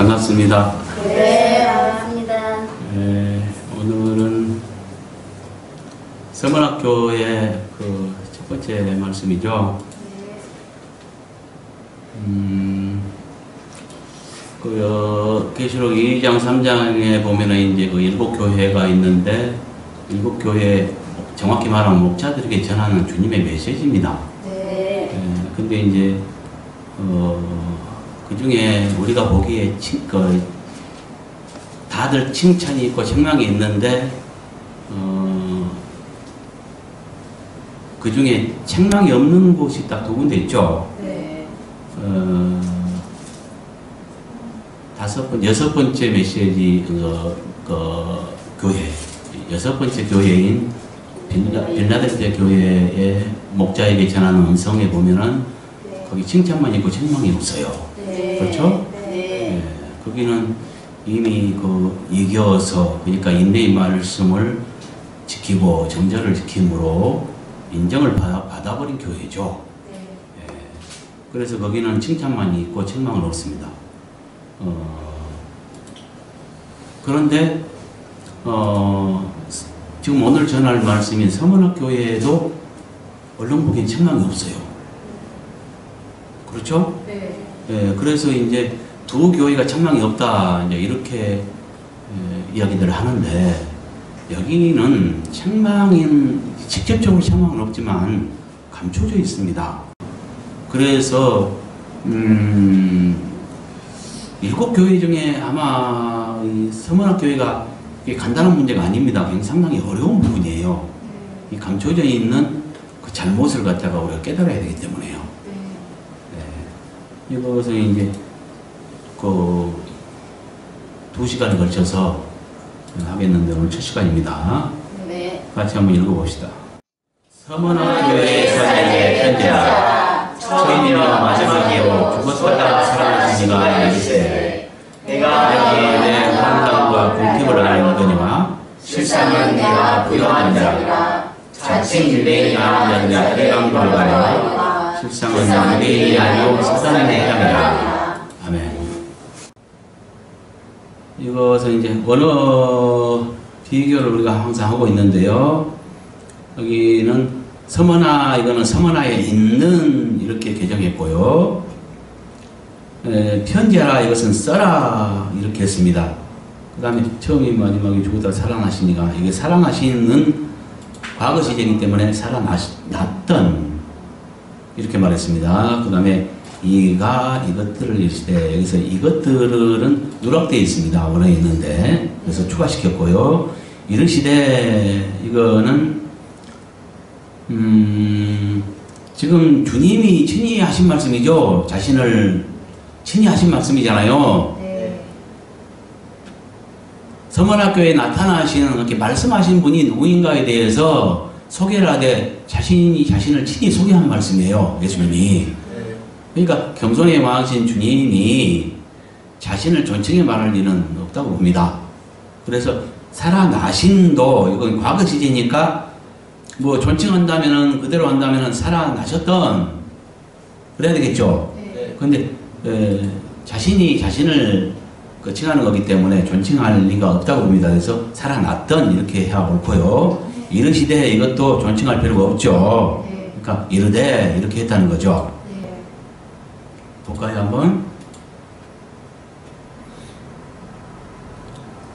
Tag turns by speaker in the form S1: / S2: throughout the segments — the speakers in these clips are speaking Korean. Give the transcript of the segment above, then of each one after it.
S1: 반갑습니다.
S2: 네, 반갑습니다.
S1: 오늘은 서문학교의 첫 번째 말씀이죠. 계시록 2장, 3장에 보면은 이제 그 7교회가 있는데, 7교회, 정확히 말하면 목자들에게 전하는 주님의 메시지입니다. 근데 이제, 그 중에 우리가 보기에 다들 칭찬이 있고 책망이 있는데, 그 중에 책망이 없는 곳이 딱 두 군데 있죠. 여섯 번째 메시지, 교회, 여섯 번째 교회인 빌라델피아 교회의 목자에게 전하는 음성에 보면은 거기 칭찬만 있고 책망이 없어요. 그렇죠? 거기는 이미 이겨서, 그러니까 인내의 말씀을 지키고 정절을 지킴으로 인정을 받아버린 교회죠. 그래서 거기는 칭찬만 있고 책망은 없습니다. 그런데 지금 오늘 전할 말씀인 서문학교회에도 얼른 보기엔 책망이 없어요. 그렇죠? 그래서 이제 두 교회가 책망이 없다, 이제 이렇게 이야기들을 하는데, 여기는 직접적으로 책망은 없지만 감춰져 있습니다. 그래서 7교회 중에 아마 이 서문학교회가 간단한 문제가 아닙니다. 상당히 어려운 부분이에요. 이 감춰져 있는 그 잘못을 갖다가 우리가 깨달아야 되기 때문에요. 이것을 이제 2시간에 걸쳐서 하겠는데 오늘 첫 시간입니다. 같이 한번 읽어봅시다. 서문학교회 사장의 편지라, 처음이며 마지막이요 죽었다가 살아나신 이가 이르시되, 내가 내 환난과 궁핍을 알거니와 실상은 내가 부요한 자라, 자칭 유대인이 아닌 자들의 해방도를 가려 실상은 유대인이 아니오 사단의 해방이라. 아멘. 이것은 이제 언어 비교를 우리가 항상 하고 있는데요. 여기는 이거는 서문화에 있는 이렇게 개정했고요. 편지하라, 이것은 써라, 이렇게 했습니다. 그 다음에 처음이 마지막이 죽었다 살아나시니까, 이게 살아나시는 과거 시제이기 때문에 살아났던, 이렇게 말했습니다. 그 다음에 이것들을 이르시되, 여기서 이것들은 누락되어 있습니다. 원어에 있는데, 그래서 추가시켰고요. 이르시되, 이거는 지금 주님이 친히 하신 말씀이죠. 자신을 친히 하신 말씀이잖아요. 서문학교에 나타나시는, 이렇게 말씀하신 분이 누구인가에 대해서 소개를 하되 자신이 자신을 친히 소개한 말씀이에요. 예수님이. 그러니까 겸손에 왕하신 주님이 자신을 존칭해 말할 일은 없다고 봅니다. 그래서 살아나신도, 이건 과거 시제니까 뭐 존칭한다면은, 그대로 한다면은 살아나셨던, 그래야 되겠죠. 근데 자신이 자신을 칭하는 거기 때문에 존칭할 리가 없다고 봅니다. 그래서 살아났던, 이렇게 해야 옳고요. 이르시되, 이것도 존칭할 필요가 없죠. 그러니까 이르되, 이렇게 했다는 거죠. 볼까요, 한번?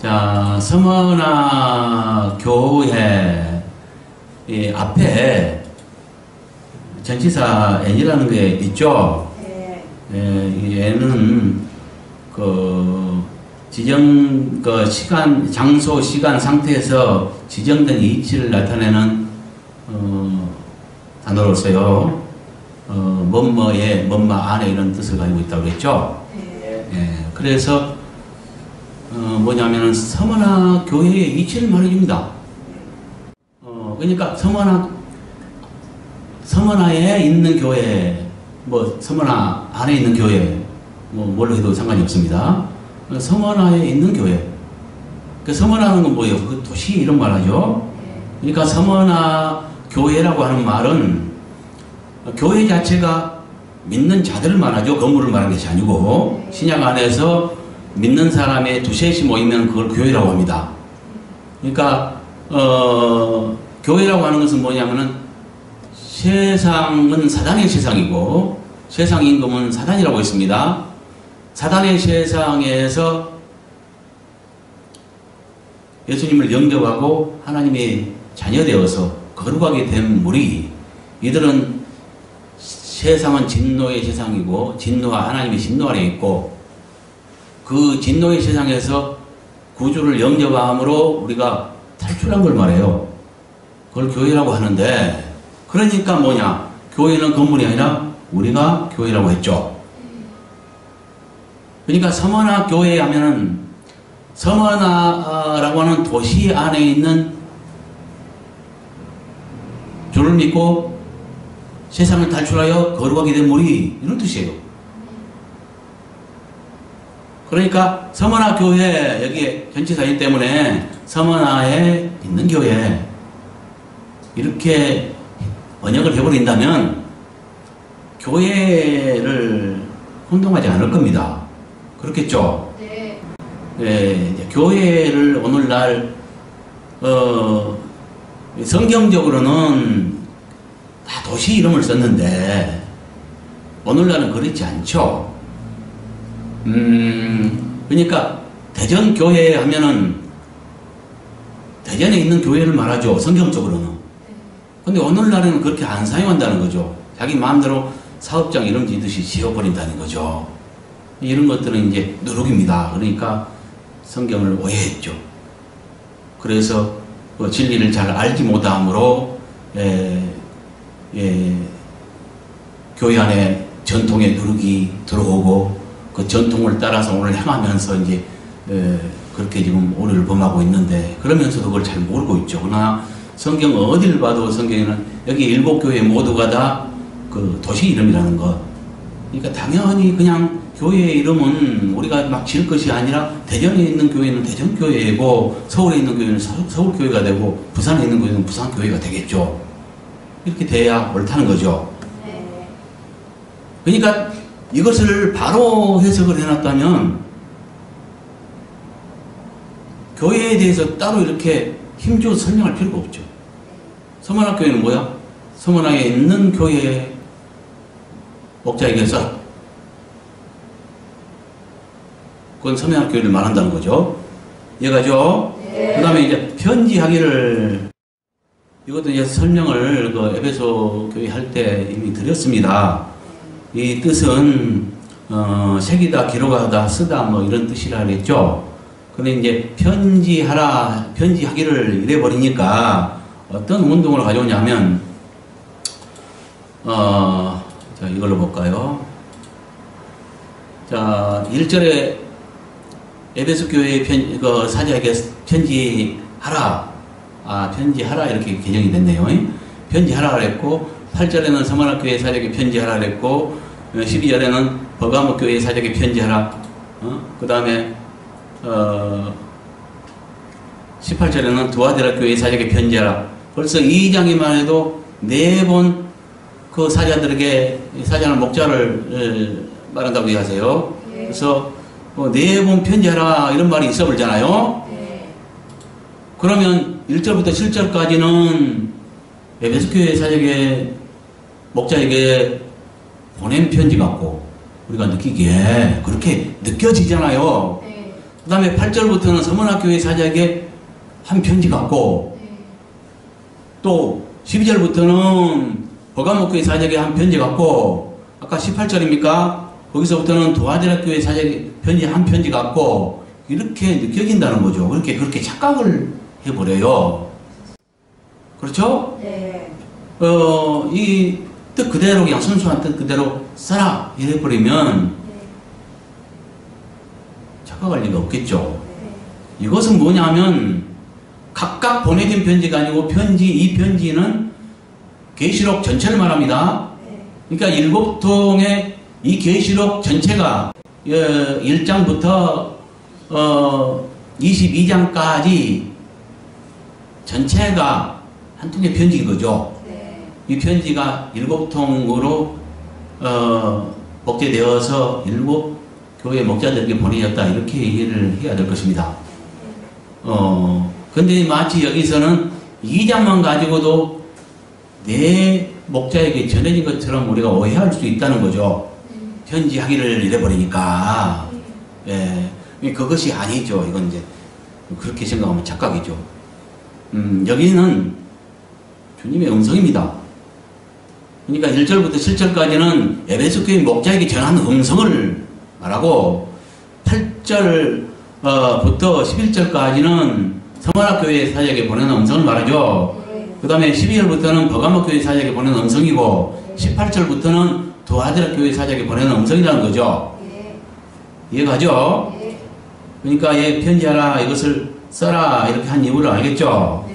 S1: 자, 서문화 교회 앞에 전치사 n이라는 게 있죠. 얘는 장소, 시간, 상태에서 지정된 이치를 나타내는 단어로서요. 뭐뭐에, 뭐뭐 안에 이런 뜻을 가지고 있다고 그랬죠. 그래서 뭐냐면은 서문화 교회의 이치를 말해줍니다. 그러니까 서문화에 있는 교회, 뭐 서문화 안에 있는 교회, 뭘로 해도 상관이 없습니다. 서문화에 있는 교회. 그 서문화는 건 뭐예요? 그 도시 이런 말 하죠. 그러니까 서문화 교회라고 하는 말은 교회 자체가 믿는 자들을 말하죠. 건물을 말하는 것이 아니고, 신약 안에서 믿는 사람의 두셋이 모이면 그걸 교회라고 합니다. 그러니까 교회라고 하는 것은 뭐냐면은 세상은 사단의 세상이고 세상 임금은 사단이라고 했습니다. 사단의 세상에서 예수님을 영접하고 하나님의 자녀되어서 거룩하게 된 무리, 이들은 세상은 진노의 세상이고 진노와 하나님의 진노 아래 있고 그 진노의 세상에서 구주를 영접함으로 우리가 탈출한 걸 말해요. 그걸 교회라고 하는데, 그러니까 뭐냐, 교회는 건물이 아니라 우리가 교회라고 했죠. 그러니까 서머나 교회 하면은 서머나라고 하는 도시 안에 있는 주를 믿고 세상을 탈출하여 거룩하게 된 무리, 이런 뜻이에요. 그러니까 서머나 교회, 여기에 전치사이기 때문에 서머나에 있는 교회, 이렇게 번역을 해버린다면 교회를 혼동하지 않을 겁니다. 그렇겠죠?
S2: 네.
S1: 네, 이제 교회를 오늘날 성경적으로는 다 도시 이름을 썼는데 오늘날은 그렇지 않죠. 그러니까 대전교회 하면은 대전에 있는 교회를 말하죠. 성경적으로는. 근데 오늘날에는 그렇게 안 사용한다는 거죠. 자기 마음대로 사업장 이름 짓듯이 지어버린다는 거죠. 이런 것들은 이제 누룩입니다. 그러니까 성경을 오해했죠. 그래서 그 진리를 잘 알지 못함으로 교회 안에 전통의 누룩이 들어오고 그 전통을 따라서 오늘 행하면서 이제 그렇게 지금 오류를 범하고 있는데, 그러면서도 그걸 잘 모르고 있죠. 그러나 성경 어디를 봐도 성경에는 여기 일곱 교회 모두가 다 그 도시 이름이라는 것. 그러니까 당연히 그냥 교회 이름은 우리가 막 지을 것이 아니라 대전에 있는 교회는 대전교회이고 서울에 있는 교회는 서울교회가 되고 부산에 있는 교회는 부산교회가 되겠죠. 이렇게 돼야 옳다는 거죠. 그러니까 이것을 바로 해석을 해놨다면 교회에 대해서 따로 이렇게 힘줘서 설명할 필요가 없죠. 서문학교회는 뭐야? 서문학에 있는 교회 목자에게서 그건 서문학교회를 말한다는 거죠. 이해가죠?
S2: 네.
S1: 그 다음에 이제 편지하기를, 이것도 이제 설명을 그 에베소 교회 할 때 이미 드렸습니다. 이 뜻은 새기다, 기록하다, 쓰다 뭐 이런 뜻이라 그랬죠. 근데 이제 편지하라, 편지하기를 이래 버리니까 어떤 운동을 가져오냐면 자, 이걸로 볼까요? 자, 1절에 에베소 교회 사자에게 편지하라, 편지하라 이렇게 개정이 됐네요. 편지하라 그랬고, 8절에는 서머나 교회 사자에게 편지하라 그랬고, 12절에는 버가모 교회 사자에게 편지하라. 그 다음에 18절에는 두아디라 교회 사자에게 편지하라. 벌써 2장에만 해도 4번 그 사자들에게, 사자는 목자를 말한다고 얘기하세요. 네. 그래서 4번 편지하라 이런 말이 있어 버리잖아요.
S2: 네.
S1: 그러면 1절부터 7절까지는 에베소 교회 사자에게, 목자에게 보낸 편지 같고 우리가 느끼기에 그렇게 느껴지잖아요.
S2: 네.
S1: 그 다음에 8절부터는 서머나 교회 사자에게 한 편지 같고,
S2: 네.
S1: 또 12절부터는 버가모 교회 사자에게 한 편지 같고, 아까 18절입니까? 거기서부터는 두아디라 교회 사자에게 한 편지 같고, 이렇게 느껴진다는 거죠. 그렇게 착각을 해버려요. 그렇죠?
S2: 네.
S1: 이 뜻 그대로, 그냥 순수한 뜻 그대로 써라 이래버리면
S2: 네.
S1: 착각할 리가 없겠죠.
S2: 네.
S1: 이것은 뭐냐면 각각 보내진 편지가 아니고 이 편지는 계시록 전체를 말합니다. 그러니까 7통의 이 계시록 전체가 1장부터 22장까지 전체가 한 통의 편지인 거죠.
S2: 네.
S1: 이 편지가 7통으로 복제되어서 7 교회 목자들에게 보내졌다. 이렇게 이해를 해야 될 것입니다. 근데 마치 여기서는 2장만 가지고도 내 목자에게 전해진 것처럼 우리가 오해할 수 있다는 거죠. 편지하기를 잃어버리니까. 예. 그것이 아니죠. 이건 이제 그렇게 생각하면 착각이죠. 여기는 주님의 음성입니다. 그러니까 1절부터 7절까지는 에베소 교회 목자에게 전하는 음성을 말하고 8절부터 11절까지는 서머나 교회 사역에 보내는 음성을 말하죠. 그 다음에 12절부터는 버가모 교회 사역에 보내는 음성이고 18절부터는 도아디라 교회 사역에 보내는 음성이라는 거죠. 이해가죠? 그러니까 얘 편지하라, 이것을 써라, 이렇게 한 이유를 알겠죠?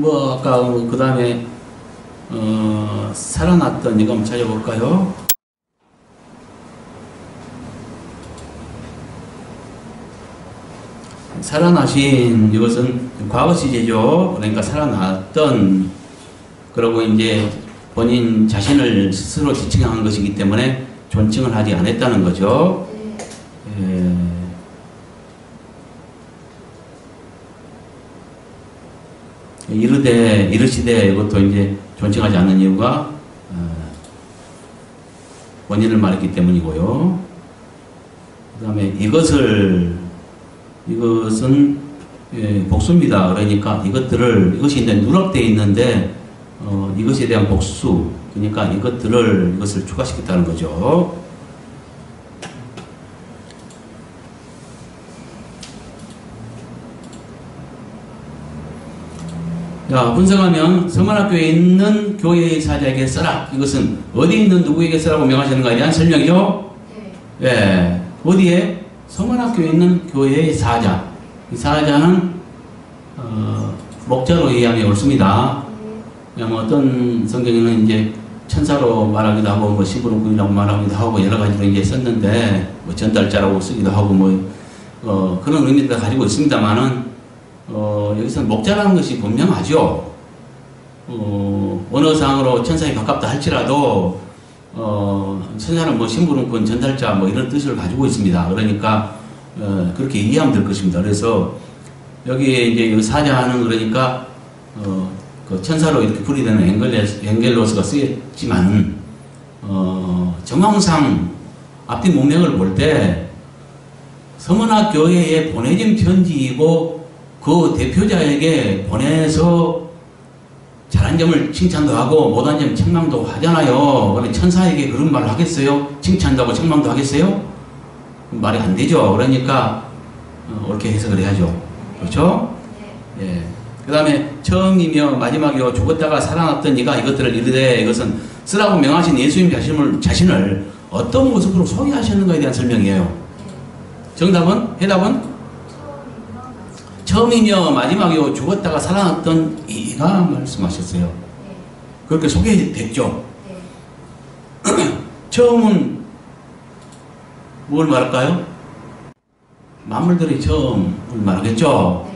S1: 아까 그 다음에 살아났던 이거 한번 찾아볼까요? 살아나신 이것은 과거 시제죠. 그러니까 살아났던, 그러고 이제 본인 자신을 스스로 지칭한 것이기 때문에 존칭을 하지 않았다는 거죠. 이르시되 이것도 이제 존칭하지 않는 이유가 원인을 말했기 때문이고요. 그 다음에 이것은 복수입니다. 그러니까 이것이 이제 누락되어 있는데 이것에 대한 복수, 그러니까 이것을 추가시켰다는 거죠. 자, 분석하면 서머나교에 있는 교회의 사자에게 써라. 이것은 어디에 있는 누구에게 써라고 명하시는 것에 대한 설명이죠? 예. 어디에? 서머나교에 있는 교회의 사자. 이 사자는 목자로 이해하면 옳습니다. 어떤 성경에는 이제 천사로 말하기도 하고 뭐 시부르군이라고 말하기도 하고 여러 가지로 이제 썼는데 뭐 전달자라고 쓰기도 하고 그런 의미도 가지고 있습니다만은 여기서는 목자라는 것이 분명하죠. 언어상으로 천사에 가깝다 할지라도 천사는 뭐 심부름꾼, 전달자 뭐 이런 뜻을 가지고 있습니다. 그러니까 그렇게 이해하면 될 것입니다. 그래서 여기에 이제 사자는 그러니까 그 천사로 이렇게 풀이되는 엥겔로스가 쓰였지만 정황상 앞뒤 문맥을 볼 때 서머나 교회에 보내진 편지이고 그 대표자에게 보내서 잘한 점을 칭찬도 하고 못한 점 책망도 하잖아요. 그런데 천사에게 그런 말을 하겠어요? 칭찬도 하고 책망도 하겠어요? 말이 안 되죠. 그러니까 옳게 해석을 해야죠. 그렇죠? 예. 그 다음에 처음이며 마지막이요 죽었다가 살아났던 이가 이것들을 이르되 이것은 쓰라고 명하신 예수님 자신을 어떤 모습으로 소개하셨는가에 대한 설명이에요. 정답은? 해답은? 처음이며 마지막이요 죽었다가 살아났던 이가 말씀하셨어요. 그렇게 소개됐죠. 처음은 뭘 말할까요? 만물들이 처음을 말하겠죠.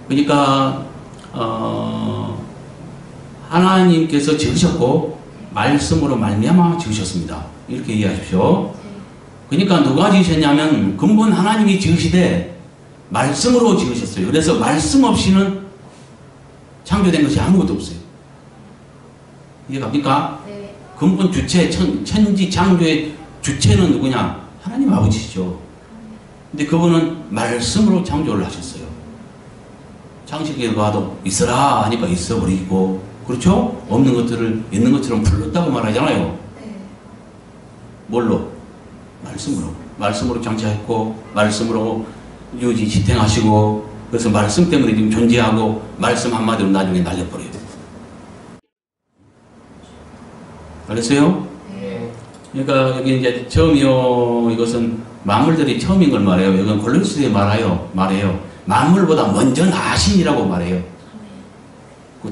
S1: 그러니까 하나님께서 지으셨고 말씀으로 말미암아 지으셨습니다. 이렇게 이해하십시오. 그러니까 누가 지으셨냐면 근본 하나님이 지으시되 말씀으로 지으셨어요. 그래서 말씀 없이는 창조된 것이 아무것도 없어요. 이해갑니까? 네. 근본 주체, 천지 창조의 주체는 누구냐? 하나님 아버지시죠. 근데 그분은 말씀으로 창조를 하셨어요. 창세기에 봐도 있어라 하니까 있어버리고, 그렇죠? 없는 것들을 있는 것처럼 불렀다고 말하잖아요. 네. 뭘로? 말씀으로 창조했고, 말씀으로 유지 지탱하시고, 그래서 말씀 때문에 지금 존재하고, 말씀 한마디로 나중에 날려버려요. 알겠어요? 네. 그러니까 여기 이제 처음이요, 이것은 만물들이 처음인 걸 말해요. 이건 골로새서에 말해요. 만물보다 먼저 나신이라고 말해요.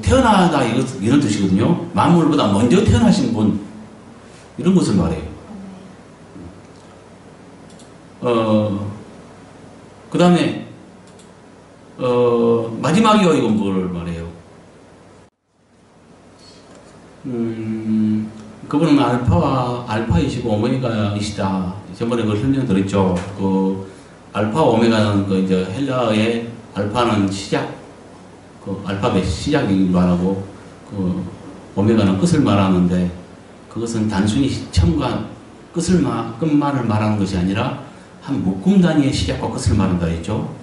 S1: 태어나다 이런 뜻이거든요. 만물보다 먼저 태어나신 분, 이런 것을 말해요. 그 다음에 마지막이요, 이건 뭘 말해요? 그분은 알파이시고 오메가이시다. 저번에 그걸 설명드렸죠. 그 알파 오메가는 그 이제 헬라어의 알파는 시작, 그 알파벳 시작이기도 말하고, 그 오메가는 끝을 말하는데, 그것은 단순히 처음과 끝말을 말하는 것이 아니라 한 묶음 단위의 시작과 끝을 말한다 했죠.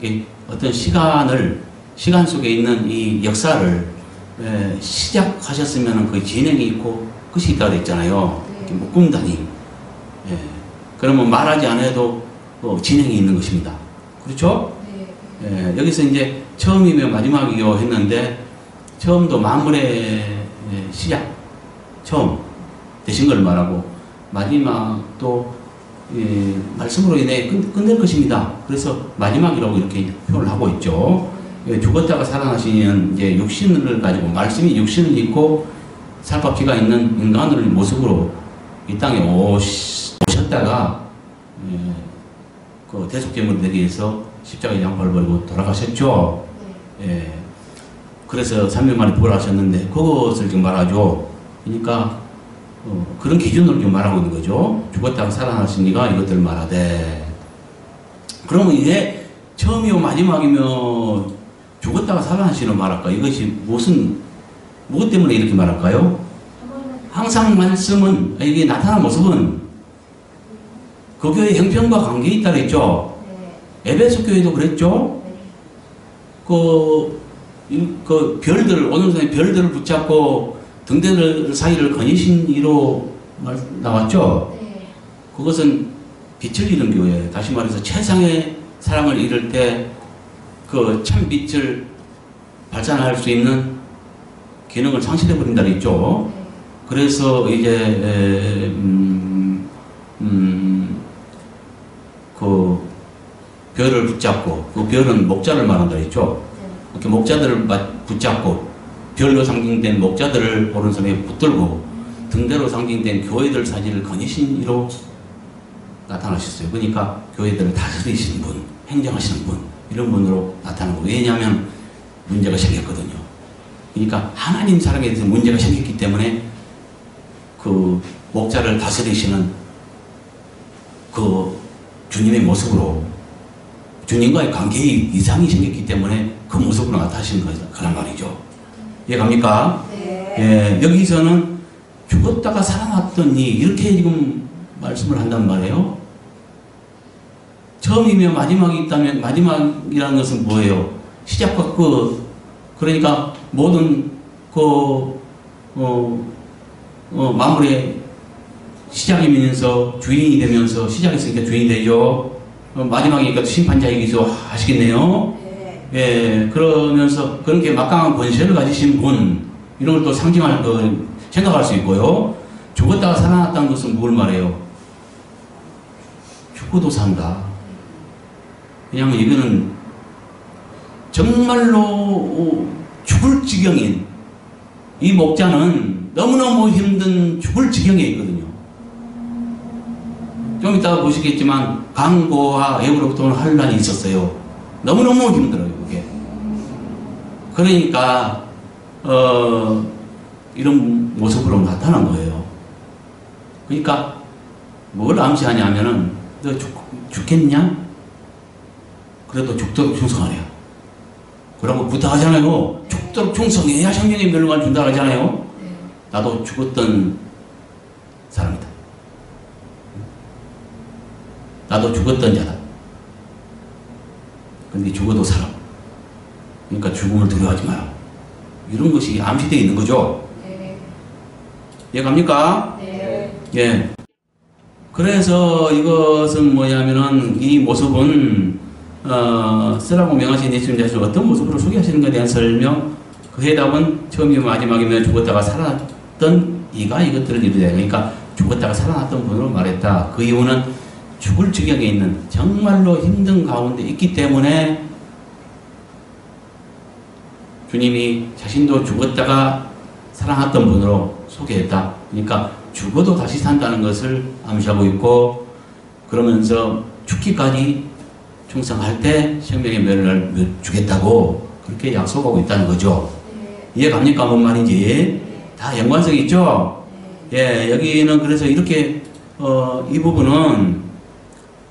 S1: 이게 어떤 시간 속에 있는 이 역사를 시작하셨으면 그 진행이 있고 끝이 있다고 했잖아요. 묶음 단위. 그러면 말하지 않아도 진행이 있는 것입니다. 그렇죠? 여기서 이제 처음이며 마지막이요 했는데, 처음도 만물의 시작, 처음 되신 걸 말하고, 마지막도 말씀으로 인해 끝낼 것입니다. 그래서 마지막이라고 이렇게 표현을 하고 있죠. 죽었다가 살아나시는 이제 육신을 가지고, 말씀이 육신을 입고 살과 피가 있는 인간의 모습으로 이 땅에 오셨다가 그 대속제물이 되기 위해서 십자가에 양팔을 벌고 돌아가셨죠. 그래서 3년 만에 부활하셨는데 그것을 지금 말하죠. 그러니까 그런 기준으로 지금 말하고 있는 거죠. 죽었다가 살아나시니까 이것들을 말하되, 그러면 이제 처음이요 마지막이며 죽었다가 살아나시는 말할까? 이것이 무엇 때문에 이렇게 말할까요? 항상 말씀은, 이게 나타난 모습은 그 교회의 형편과 관계에 있다고 했죠. 에베소 교회도 그랬죠. 그 별들을, 오늘 선생님 별들을 붙잡고 등대들 사이를 거니신 이로 나왔죠. 그것은 빛을 잃은 교회, 다시 말해서 최상의 사랑을 잃을 때 그 참 빛을 발산할 수 있는 기능을 상실해 버린다 했죠. 그래서 이제 그 별을 붙잡고, 그 별은 목자를 말한다 했죠. 이렇게 목자들을 붙잡고 별로 상징된 목자들을 오른손에 붙들고 등대로 상징된 교회들 사진을 거니신 이로 나타나셨어요. 그러니까 교회들을 다스리시는 분, 행정하시는 분, 이런 분으로 나타나는 거예요. 왜냐하면 문제가 생겼거든요. 그러니까 하나님 사랑에 대해서 문제가 생겼기 때문에 그 목자를 다스리시는 그 주님의 모습으로, 주님과의 관계에 이상이 생겼기 때문에 그 모습으로 나타나시는 거란 말이죠. 이해갑니까? 여기서는 죽었다가 살아났더니 이렇게 지금 말씀을 한단 말이에요. 처음이며 마지막이 있다면, 마지막이라는 것은 뭐예요? 시작과 끝. 그러니까 모든 만물의 시작이면서 주인이 되면서, 시작했으니까 주인이 되죠. 마지막이니까 심판자이기도 하시겠네요. 그러면서 그런 게 막강한 권세를 가지신 분, 이런 걸 또 생각할 수 있고요. 죽었다가 살아났다는 것은 뭘 말해요? 죽어도 산다. 왜냐하면 이거는 정말로 죽을 지경인, 이 목자는 너무너무 힘든 죽을 지경에 있거든요. 좀 이따가 보시겠지만 강고와 애굽으로부터는 환란이 있었어요. 너무너무 힘들어요, 그게. 그러니까 이런 모습으로 나타난 거예요. 그러니까 뭘 암시하냐면은, 너 죽겠냐? 그래도 죽도록 충성하래요. 그러고 부탁하잖아요. 죽도록 충성해야 생명의 멸류관을 준다 하잖아요. 나도 죽었던 사람이다. 나도 죽었던 자다. 근데 죽어도 살아. 그러니까 죽음을 두려워하지 마라. 이런 것이 암시되어 있는 거죠. 이해갑니까? 예. 그래서 이것은 뭐냐면은, 이 모습은 쓰라고 명하신 예수님께서 어떤 모습으로 소개하시는가에 대한 설명, 그 해답은 처음이며 마지막이며 죽었다가 살아났던 이가 이것들을 이루되, 그러니까 죽었다가 살아났던 분으로 말했다. 그 이유는 죽을 지경에 있는, 정말로 힘든 가운데 있기 때문에 주님이 자신도 죽었다가 살아났던 분으로 소개했다. 그러니까 죽어도 다시 산다는 것을 암시하고 있고, 그러면서 죽기까지 충성할 때 생명의 멸을 주겠다고 그렇게 약속하고 있다는 거죠. 이해갑니까? 뭔 말인지? 다 연관성이 있죠? 예, 여기는 그래서 이렇게, 이 부분은,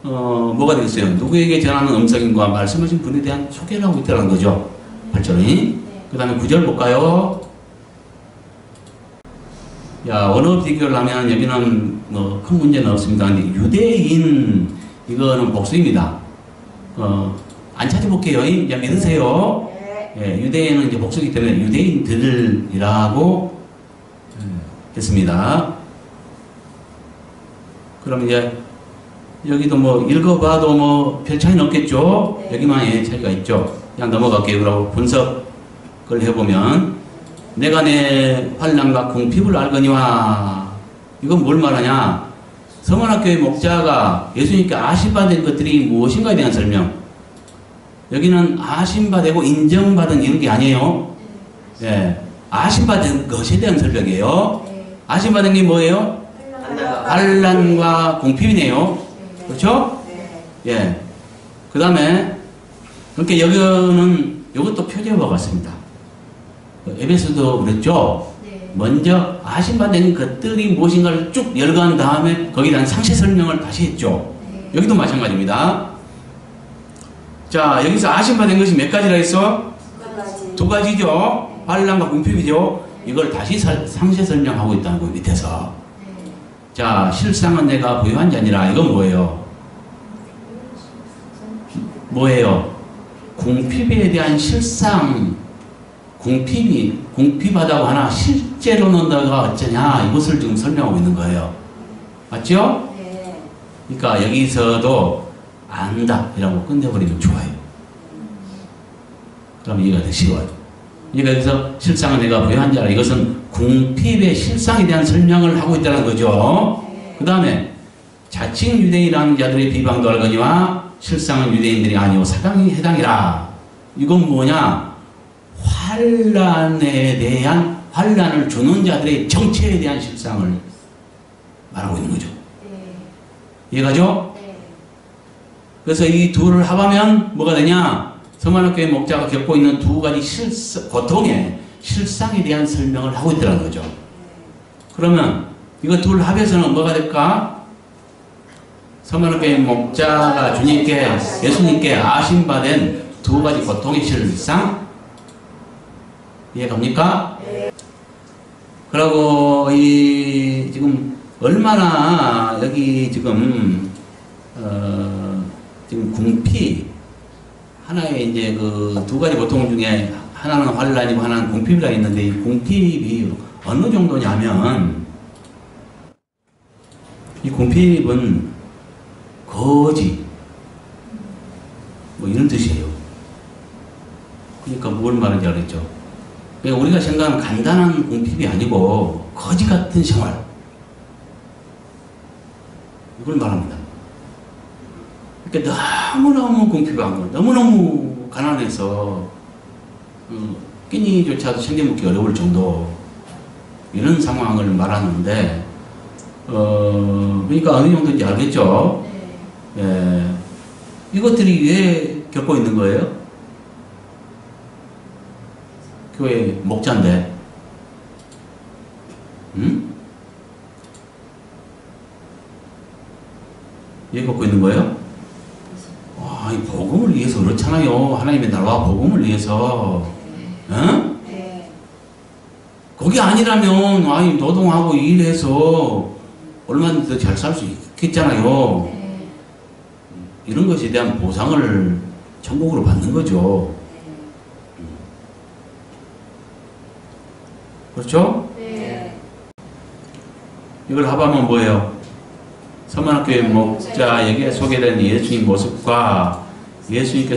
S1: 뭐가 되겠어요? 누구에게 전하는 음성인과 말씀하신 분에 대한 소개를 하고 있다는 거죠. 8절이. 그 다음에 9절 볼까요? 야, 언어 비교를 하면 여기는 뭐 큰 문제는 없습니다. 근데 유대인, 이거는 복수입니다. 안 찾아볼게요. 이제 믿으세요. 예, 유대인은 이제 복수이기 때문에 유대인들이라고 했습니다. 그럼 이제 여기도 뭐 읽어봐도 뭐 별 차이는 없겠죠? 여기만의 차이가 있죠. 그냥 넘어갈게요. 그러고 분석을 해보면 내가 내 환난과 궁핍을 알거니와 이건 뭘 말하냐? 서문학교의 목자가 예수님께 아심받은 것들이 무엇인가에 대한 설명. 여기는 아심받고 인정받은 이런 게 아니에요. 예, 아심받은 것에 대한 설명이에요. 아심받은 게 뭐예요? 환난과 궁핍이네요. 그렇죠? 예. 그 다음에 그렇게 여기는 이것도 표제와 같습니다. 에베소도 그랬죠? 먼저 아심받은 것들이 무엇인가를 쭉 열거한 다음에 거기에 대한 상세 설명을 다시 했죠. 여기도 마찬가지입니다. 자, 여기서 아심받은 것이 몇 가지라 했어? 두 가지죠. 환난과 궁핍이죠. 이걸 다시 상세 설명하고 있다는 거예요, 밑에서. 자, 실상은 내가 부유한 자 아니라 이건 뭐예요? 뭐예요? 궁핍에 대한 실상, 궁핍하다고 하나 실제로는 너가 어쩌냐 이것을 지금 설명하고 있는 거예요. 맞죠? 네. 그러니까 여기서도 안다 이라고 끝내버리면 좋아요. 그럼 이해가 더 쉬워요. 그러니까 여기서 실상은 내가 부유한 자라 이것은 궁핍의 실상에 대한 설명을 하고 있다는 거죠. 그 다음에 자칭 유대인이라는 자들의 비방도 알거니와 실상은 유대인들이 아니오 사강에 해당이라. 이건 뭐냐? 환난에 대한 환난을 주는 자들의 정체에 대한 실상을 말하고 있는 거죠. 이해가죠? 그래서 이 둘을 합하면 뭐가 되냐? 서만학교의 목자가 겪고 있는 두 가지 고통의 실상에 대한 설명을 하고 있더라는 거죠. 그러면 이거 둘 합해서는 뭐가 될까? 서만학교의 목자가 주님께 예수님께 아심받은 두 가지 고통의 실상 이해갑니까? 그리고 이 지금 얼마나 여기 지금 지금 궁핍 하나의 이제 그 두 가지 고통 중에 하나는 환난이고 하나는 궁핍이라 있는데 이 궁핍이 어느 정도냐면 이 궁핍은 거지 뭐 이런 뜻이에요. 그러니까 뭘 말하는지 알겠죠? 그러니까 우리가 생각하는 간단한 궁핍이 아니고 거지 같은 생활 이걸 말합니다. 그러니까 너무너무 궁핍한 거, 너무너무 가난해서 끼니조차도 챙겨 먹기 어려울 정도 이런 상황을 말하는데 그러니까 어느 정도인지 알겠죠? 예. 이것들이 왜 겪고 있는 거예요? 교회 목자인데 왜 겪고 있는 거예요? 와, 이 복음을 위해서 그렇잖아요. 하나님의 나라와 복음을 위해서. 응? 그게 아니라면 아이 노동하고 일해서 얼마든지 더 잘 살 수 있겠잖아요. 이런 것에 대한 보상을 천국으로 받는 거죠. 그렇죠? 네. 이걸 합하면 뭐예요? 서만학교의 목자에게 소개된 예수님 모습과 예수님께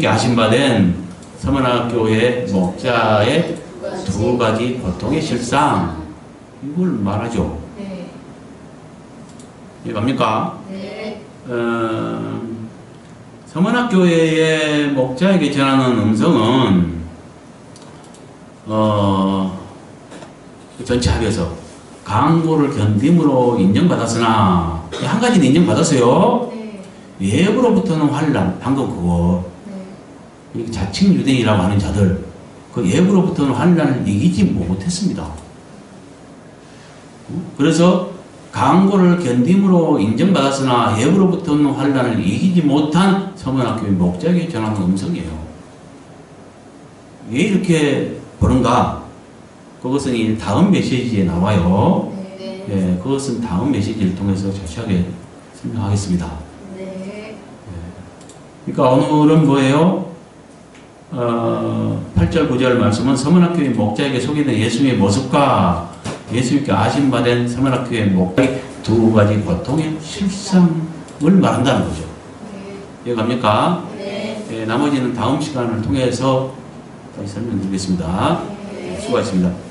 S1: 아심받은 서만학교의 목자의 두 가지 고통의 실상 이걸 말하죠. 네. 이해갑니까? 네. 서만학교의 목자에게 전하는 음성은 전체 합해서 강고를 견딤으로 인정받았으나 한 가지는 인정받았어요. 네. 외부로부터는 환난 방금 그거 네. 자칭 유대인이라고 하는 자들 그 예부로부터는 환란을 이기지 못했습니다. 그래서 강고를 견딤으로 인정받았으나 예부로부터는 환란을 이기지 못한 서문학교의 목자에게 전하는 음성이에요. 왜 이렇게 그런가? 그것은 이 다음 메시지에 나와요.
S2: 네.
S1: 예, 그것은 다음 메시지를 통해서 자세하게 설명하겠습니다.
S2: 네.
S1: 그러니까 오늘은 뭐예요? 8절 9절 말씀은 서문학교의 목자에게 소개된 예수님의 모습과 예수님께 아신바된 서문학교의 목자의 두 가지 고통의 실상을 말한다는 거죠. 이해갑니까?
S2: 네.
S1: 예, 나머지는 다음 시간을 통해서 다시 설명드리겠습니다. 수고하셨습니다.